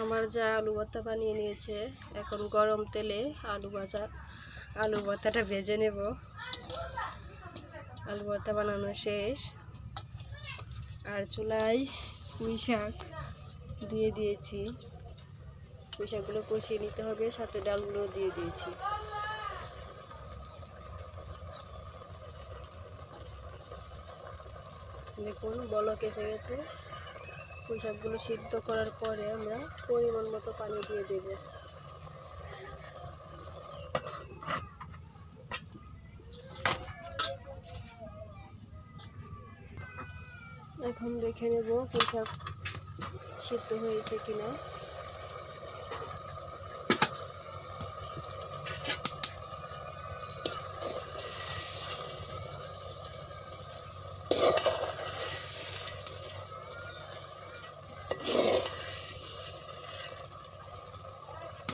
আমার যা আলু ভর্তা বানিয়ে নিয়েছে, এখন গরম তেলে আলু ভর্তাটা ভেজে নেব। আলু ভর্তা বানানো শেষ। আর চুলায় পুঁই শাক দিয়ে দিয়েছি। পুঁই শাকগুলো কষিয়ে নিতে হবে, সাথে ডালগুলো দিয়ে দিয়েছি। দেখুন বলক এসে গেছে। পুঁই শাকগুলো সিদ্ধ করার পরে আমরা পরিমাণ মতো পানি দিয়ে দেব। এখন দেখে নেব পুঁই শাক সিদ্ধ হয়েছে কিনা।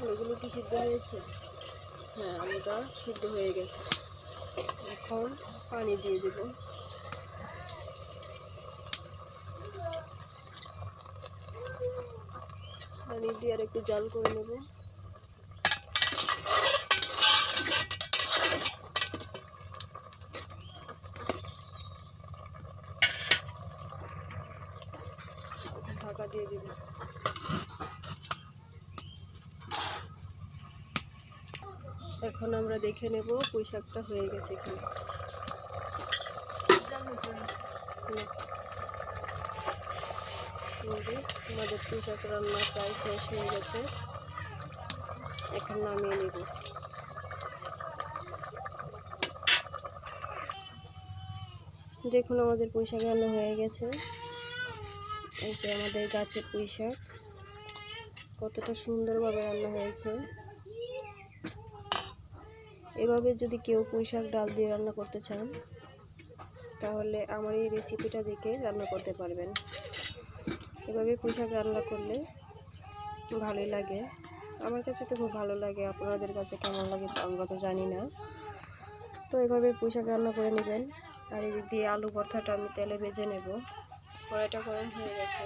আলুগুলো কি সিদ্ধ হয়েছে? হ্যাঁ, আলুটা সিদ্ধ হয়ে গেছে। এখন পানি দিয়ে দেব। পানি দিয়ে আর একটু জাল করে নেব। ঢাকা দিয়ে দেব। এখন আমরা দেখে নেব পুঁই শাকটা হয়ে গেছে কিনা। আমাদের পুঁই শাক রান্না প্রায় শেষ হয়ে গেছে। এখন নামিয়ে নেব। দেখুন আমাদের পুঁই শাক রান্না হয়ে গেছে। এই যে আমাদের গাছের পুঁই শাক, কতটা সুন্দরভাবে রান্না হয়েছে। এভাবে যদি কেউ পুঁই শাক ডাল দিয়ে রান্না করতে চান, তাহলে আমার এই রেসিপিটা দেখে রান্না করতে পারবেন। এভাবে পুঁই শাক রান্না করলে ভালোই লাগে। আমার কাছে তো খুব ভালো লাগে। আপনাদের কাছে কেমন লাগে আমরা তো জানি না। তো এভাবে পুঁই শাক রান্না করে নেবেন। আর এদিক দিয়ে আলু ভর্তাটা আমি তেলে ভেজে নেব। কড়াইটা গরম হয়ে গেছে,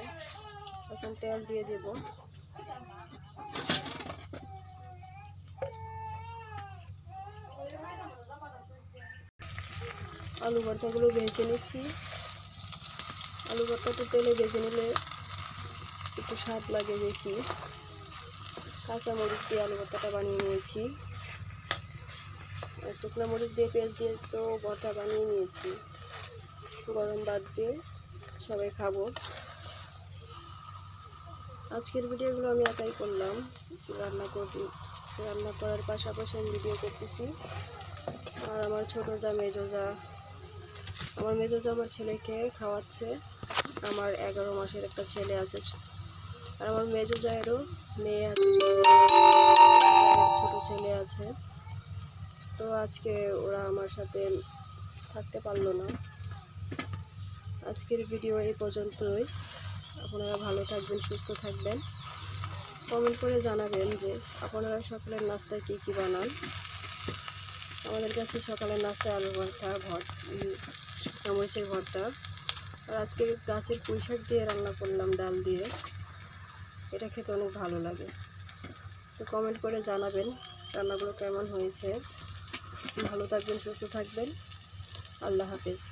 এখন তেল দিয়ে দেব। আলু ভর্তাগুলো ভেজে নিচ্ছি। আলু ভর্তাটা তেলে ভেজে নিলে একটু স্বাদ লাগে বেশি। কাঁচা মরিচ দিয়ে আলু ভর্তাটা বানিয়ে নিয়েছি। আর শুকনো মরিচ দিয়ে পেঁয়াজ দিয়ে তো ভর্তা বানিয়ে নিয়েছি। গরম ভাত দিয়ে সবাই খাবো। আজকের ভিডিওগুলো আমি একাই করলাম। রান্না করার পাশাপাশি আমি ভিডিও করতেছি। আর আমার ছোটো যা মেজো যা, আমার মেজো যা আমার ছেলেকে খাওয়াচ্ছে। আমার 11 মাসের একটা ছেলে আছে। আর আমার মেজো জায়েরও মেয়ে আছে, ছোট ছেলে আছে। তো আজকে ওরা আমার সাথে থাকতে পারলো না। আজকের ভিডিও এই পর্যন্তই। আপনারা ভালো থাকবেন, সুস্থ থাকবেন। কমেন্ট করে জানাবেন যে আপনারা সকালের নাস্তায় কী কী বানান। আমাদের কাছে সকালের নাস্তায় আলু ভর্তা, মরিচের ভর্তা। আর আজকে গাছের পুঁই শাক দিয়ে রান্না করলাম ডাল দিয়ে। এটা খেতে অনেক ভালো লাগে। তো কমেন্ট করে জানাবেন রান্নাগুলো কেমন হয়েছে। ভালো থাকবেন, সুস্থ থাকবেন। আল্লাহ হাফেজ।